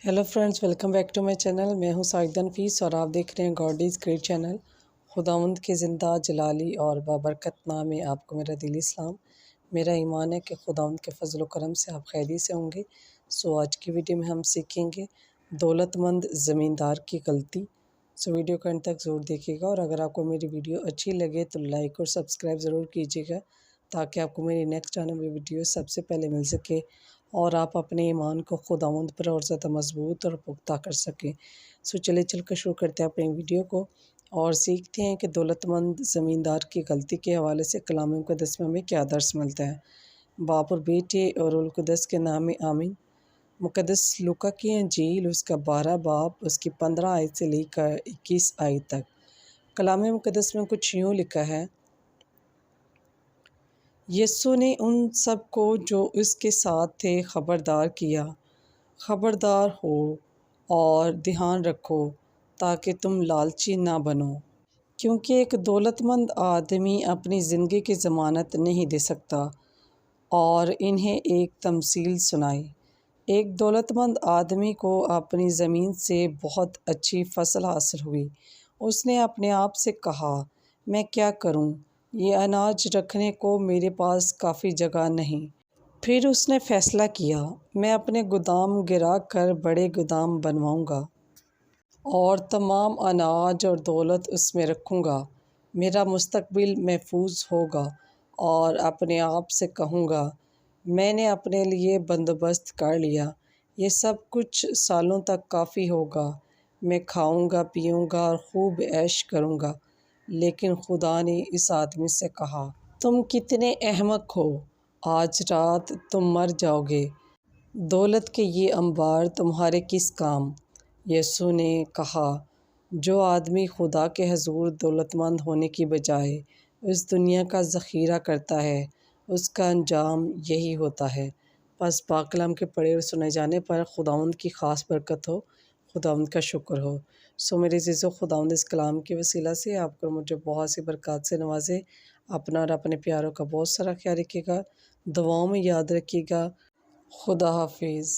Hello friends, welcome back to my channel. मैं हूं साजिदा नफीस और आप देख रहे हैं गॉडीज़ ग्रेट चैनल। खुदावंद के ज़िंदा जलाली और बाबरकत नाम में आपको मेरा दिली सलाम। मेरा ईमान है कि खुदावंद के फजल व करम से आप खैरियत से होंगे। सो आज की वीडियो में हम सीखेंगे दौलतमंद ज़मींदार की गलती। सो वीडियो को अंत तक ज़रूर देखिएगा और अगर आपको मेरी वीडियो अच्छी लगे तो लाइक और सब्सक्राइब ज़रूर कीजिएगा ताकि आपको मेरी नेक्स्ट आने वाली वीडियो सबसे पहले मिल सके और आप अपने ईमान को खुदावंद पर और ज़्यादा मजबूत और पुख्ता कर सकें। सो चले चल कर शुरू करते हैं अपनी वीडियो को और सीखते हैं कि दौलतमंद ज़मींदार की गलती के हवाले से कलाम मुक़द्दस में हमें क्या दर्स मिलता है। बाप और बेटे और रूहुल कुद्दस के नाम में आमीन। मुक़द्दस लूका की इंजील उसका 12 बाब उसकी 15 आयत से लेकर 21 आयत तक। कलाम मुक़द्दस में कुछ यूँ लिखा है, यीशु ने उन सब को जो उसके साथ थे खबरदार किया, खबरदार हो और ध्यान रखो ताकि तुम लालची ना बनो, क्योंकि एक दौलतमंद आदमी अपनी ज़िंदगी की ज़मानत नहीं दे सकता। और इन्हें एक तमसील सुनाई। एक दौलतमंद आदमी को अपनी ज़मीन से बहुत अच्छी फसल हासिल हुई। उसने अपने आप से कहा, मैं क्या करूं? ये अनाज रखने को मेरे पास काफ़ी जगह नहीं। फिर उसने फ़ैसला किया, मैं अपने गोदाम गिरा कर बड़े गोदाम बनवाऊंगा और तमाम अनाज और दौलत उसमें रखूंगा। मेरा मुस्तकबिल महफूज होगा और अपने आप से कहूँगा, मैंने अपने लिए बंदोबस्त कर लिया। ये सब कुछ सालों तक काफ़ी होगा। मैं खाऊंगा, पीऊंगा और खूब ऐश करूंगा। लेकिन खुदा ने इस आदमी से कहा, तुम कितने अहमक हो, आज रात तुम मर जाओगे। दौलत के ये अंबार तुम्हारे किस काम? यीशु ने कहा, जो आदमी खुदा के हजूर दौलतमंद होने की बजाय इस दुनिया का ज़ख़ीरा करता है, उसका अंजाम यही होता है। बस पाक कलाम के पढ़े और सुने जाने पर खुदावंद की ख़ास बरकत हो, खुदावंद का शुक्र हो। सो मेरे अज़ीज़ों, खुदावंद इस कलाम के वसीला से आपको मुझे बहुत सी बरकत से नवाजे। अपना और अपने प्यारों का बहुत सारा ख्याल रखिएगा, दुआओं में याद रखिएगा। खुदा हाफिज़।